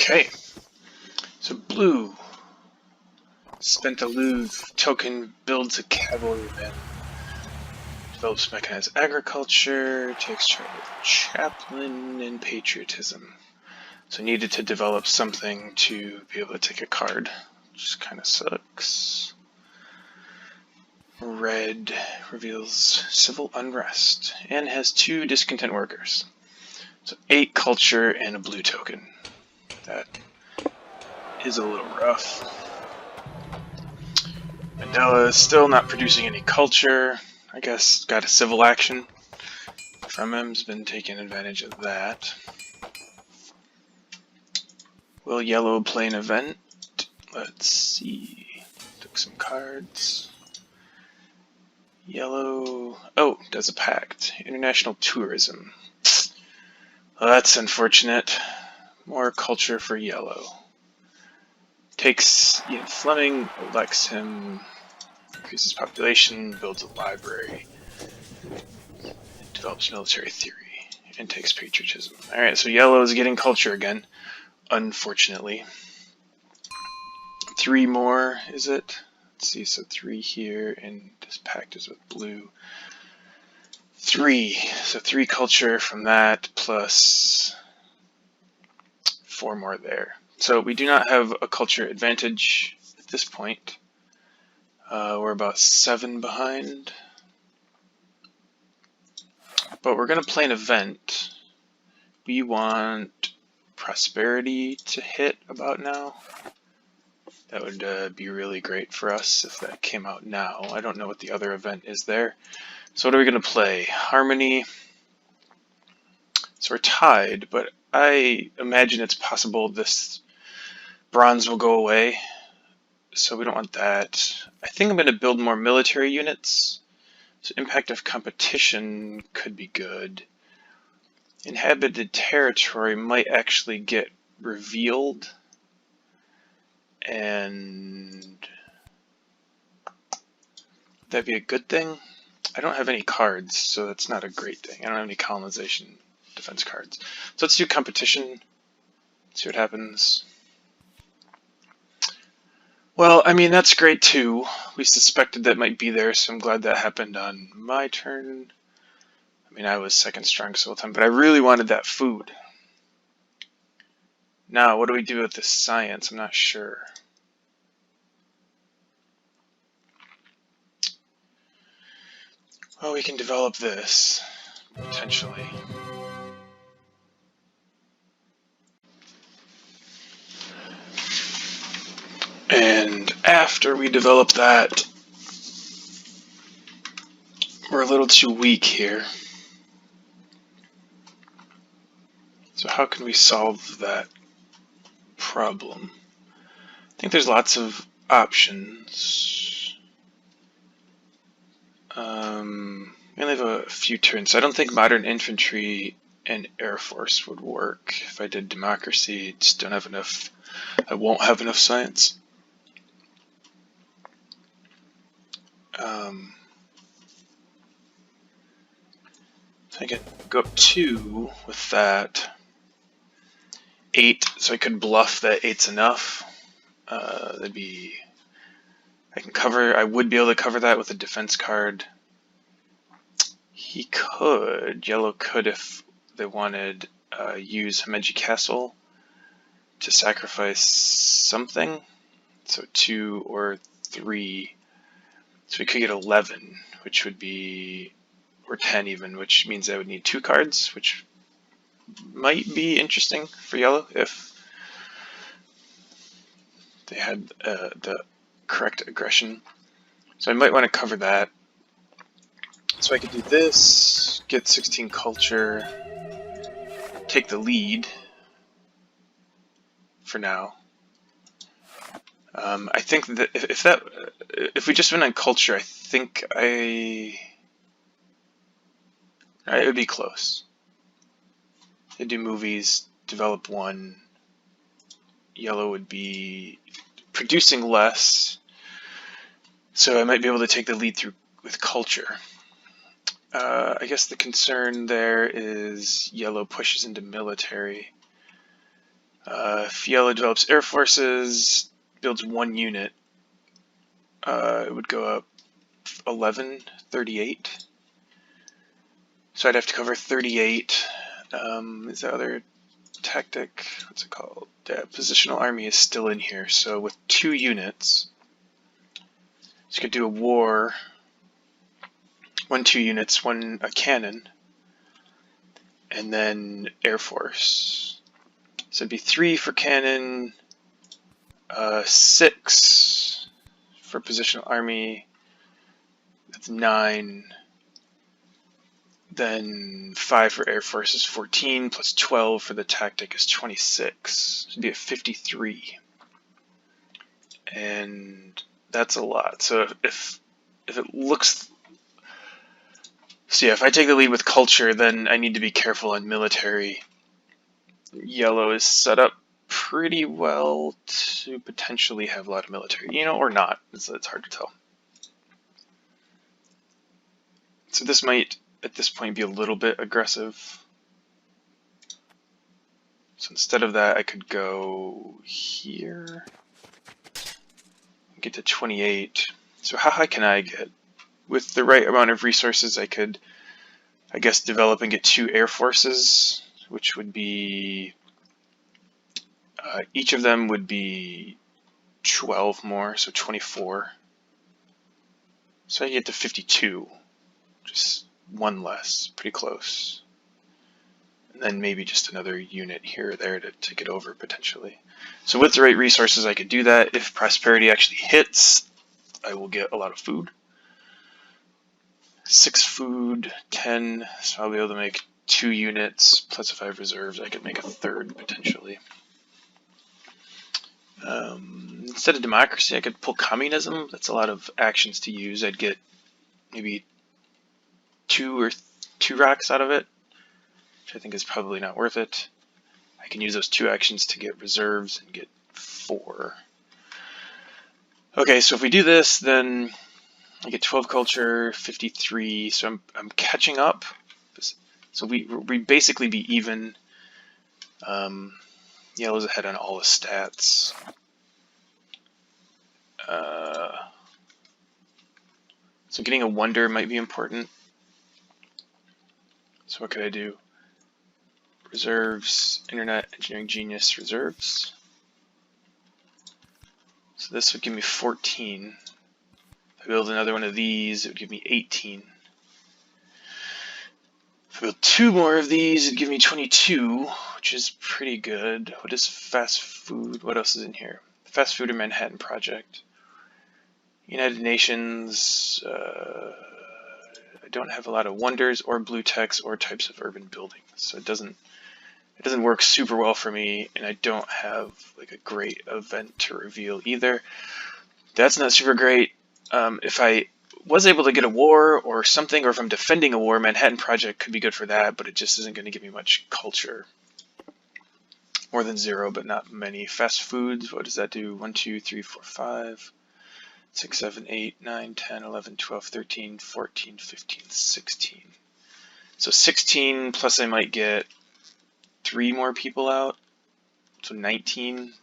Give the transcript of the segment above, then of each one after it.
Okay, so blue. Spent a Louvre token builds a cavalryman. Develops mechanized agriculture, takes charge of chaplain and patriotism. So needed to develop something to be able to take a card, which kind of sucks. Red reveals civil unrest and has 2 discontent workers. So 8 culture and a blue token. That is a little rough. Mandela is still not producing any culture. I guess got a civil action from him. Has been taking advantage of that. Will yellow play an event? Let's see. Took some cards. Yellow. Oh, does a pact. International tourism. Well, that's unfortunate. More culture for yellow. Takes Ian Fleming, elects him, increases population, builds a library, develops military theory, and takes patriotism. Alright, so yellow is getting culture again, unfortunately. 3 more, is it? Let's see, so 3 here, and this pact is with blue. 3, so 3 culture from that, plus 4 more there. So we do not have a culture advantage at this point. We're about 7 behind. But we're going to play an event. We want prosperity to hit about now. That would be really great for us if that came out now. I don't know what the other event is there. So what are we going to play? Harmony. So we're tied, but I imagine it's possible this bronze will go away. So we don't want that. I think I'm going to build more military units. So impact of competition could be good. Inhabited territory might actually get revealed. And that'd be a good thing. I don't have any cards, so that's not a great thing. I don't have any colonization defense cards. So let's do competition. See what happens. Well, I mean, that's great too. We suspected that might be there, so I'm glad that happened on my turn. I mean, I was second strongest the whole time, but I really wanted that food. Now, what do we do with this science? I'm not sure. Well, we can develop this, potentially. And after we develop that, we're a little too weak here. So how can we solve that problem? I think there's lots of options. We only have a few turns. I don't think modern infantry and air force would work. If I did democracy, just don't have enough. I won't have enough science. So I could go up 2 with that. 8, so I could bluff that 8's enough. That'd be. I would be able to cover that with a defense card. He could. Yellow could if they wanted use Himeji Castle to sacrifice something. So 2 or 3. So we could get 11, which would be, or 10 even, which means I would need 2 cards, which might be interesting for yellow if they had the correct aggression. So I might want to cover that. So I could do this, get 16 culture, take the lead for now. I think that if we just win on culture, I think it would be close. They do movies, develop 1. Yellow would be producing less, so I might be able to take the lead with culture. I guess the concern there is yellow pushes into military. If yellow develops air forces, builds 1 unit, it would go up 11, 38. So I'd have to cover 38. Is the other tactic, what's it called? Yeah, positional army is still in here. So with 2 units, you could do a war, 2 units, a cannon, and then air force. So it'd be 3 for cannon, 6 for positional army, that's 9. Then 5 for air force is 14, plus 12 for the tactic is 26. So it'd be at 53. And that's a lot. So if it looks... So yeah, if I take the lead with culture, then I need to be careful on military. Yellow is set up pretty well to potentially have a lot of military, or not. It's hard to tell. So this might, at this point, be a little bit aggressive. So instead of that, I could go here, get to 28. So how high can I get? With the right amount of resources, I could, I guess, develop and get 2 air forces, which would be, each of them would be 12 more, so 24. So I get to 52, just 1 less, pretty close. And then maybe just another unit here or there to take it over potentially. So with the right resources, I could do that. If prosperity actually hits, I will get a lot of food. 6 food, 10, so I'll be able to make 2 units, plus if I have reserves, I could make a 3rd potentially. Instead of democracy, I could pull communism. That's a lot of actions to use. I'd get maybe 2 rocks out of it, which I think is probably not worth it. I can use those 2 actions to get reserves and get 4. Okay, so if we do this, then I get 12 culture, 53, so I'm catching up. So we basically be even. Yellow's ahead on all the stats. So getting a wonder might be important. So what could I do? Reserves, internet, engineering genius, reserves. So this would give me 14. If I build another one of these, it would give me 18. If I build 2 more of these, it'd give me 22, which is pretty good. What is fast food? What else is in here? Fast food or Manhattan Project. United Nations. I don't have a lot of wonders or blue techs or types of urban buildings, so it doesn't work super well for me, and I don't have like a great event to reveal either. That's not super great. If I was able to get a war or something, or if I'm defending a war, Manhattan Project could be good for that, but it just isn't going to give me much culture. More than 0, but not many. Fast foods, what does that do? 1, 2, 3, 4, 5, 6, 7, 8, 9, 10, 11, 12, 13, 14, 15, 16. So 16 plus I might get 3 more people out. So 19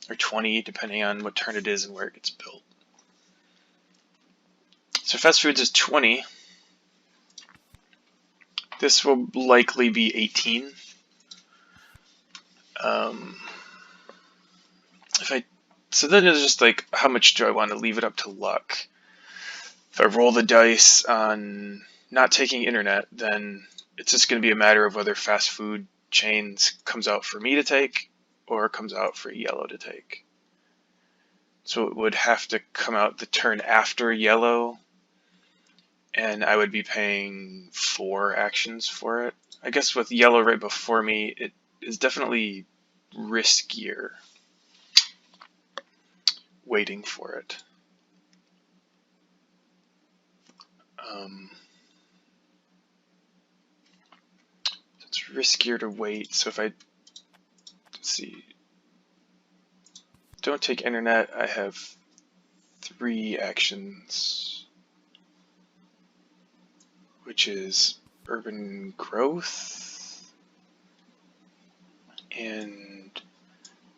or 20, depending on what turn it is and where it gets built. So fast foods is 20. This will likely be 18. So then it's just like, how much do I want to leave it up to luck? If I roll the dice on not taking internet, then it's just going to be a matter of whether fast food chains comes out for me to take or comes out for yellow to take. So it would have to come out the turn after yellow, and I would be paying 4 actions for it. I guess with yellow right before me, it is definitely riskier waiting for it. It's riskier to wait. So if I, let's see, don't take internet, I have 3 actions, which is urban growth and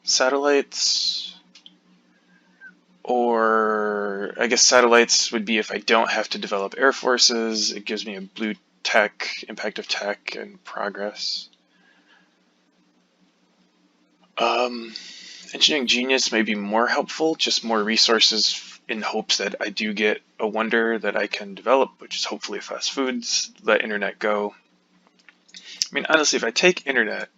satellites, or I guess satellites would be if I don't have to develop air forces. It gives me a blue tech, impact of tech, and progress. Engineering Genius may be more helpful, just more resources in hopes that I do get a wonder that I can develop, which is hopefully fast foods, let internet go. I mean, honestly, if I take internet,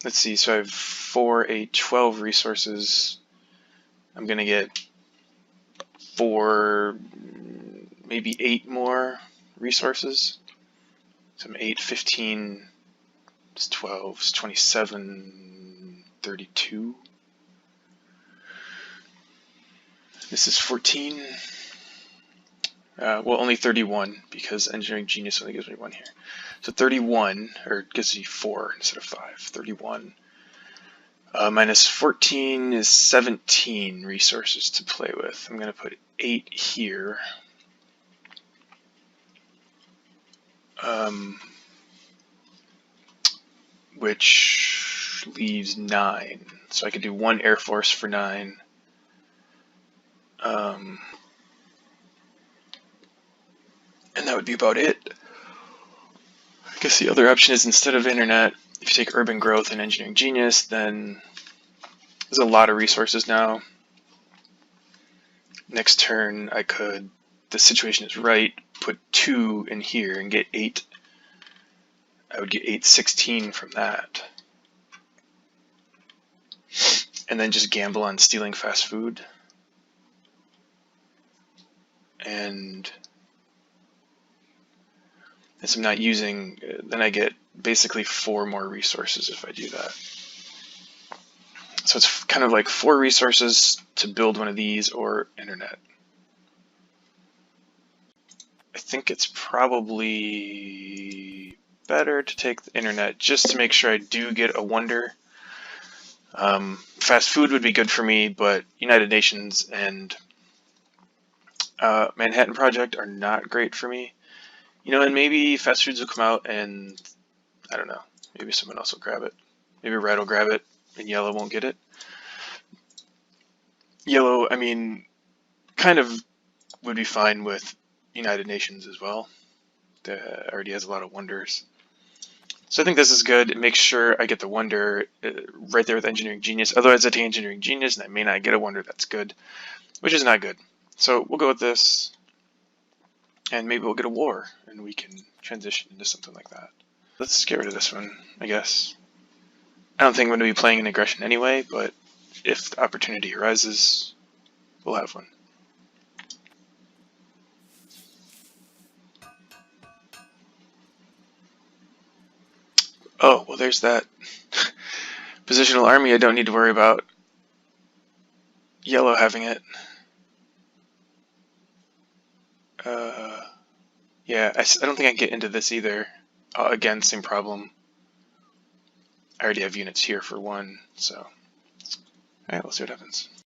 let's see, so I have 4, 8, 12 resources. I'm going to get 4, maybe 8 more resources. So I'm 8, 15, it's 12, it's 27, 32. This is 14. Well, only 31 because Engineering Genius only gives me 1 here. So 31, or it gives me 4 instead of 5. 31 minus 14 is 17 resources to play with. I'm going to put 8 here. Which leaves 9. So I could do 1 Air Force for 9. And that would be about it. I guess the other option is instead of internet, if you take urban growth and engineering genius, then there's a lot of resources now. Next turn, I could, the situation is right, put 2 in here and get 8. I would get 8, 16 from that. And then just gamble on stealing fast food. And since I'm not using, then I get basically 4 more resources if I do that. So it's kind of like 4 resources to build one of these or internet. I think it's probably better to take the internet just to make sure I do get a wonder. Fast food would be good for me, but United Nations and Manhattan Project are not great for me. You know, and maybe fast foods will come out and, I don't know, maybe someone else will grab it. Maybe Red will grab it and Yellow won't get it. Yellow, I mean, kind of would be fine with United Nations as well. That already has a lot of wonders. So I think this is good. It makes sure I get the wonder right there with Engineering Genius. Otherwise, I take Engineering Genius and I may not get a wonder that's good, which is not good. So we'll go with this, and maybe we'll get a war, and we can transition into something like that. Let's get rid of this one, I guess. I don't think I'm going to be playing an aggression anyway, but if the opportunity arises, we'll have one. Oh, well, there's that positional army I don't need to worry about Yellow having it. Yeah, I don't think I can get into this either. Again, same problem. I already have units here for 1, so... Alright, we'll see what happens.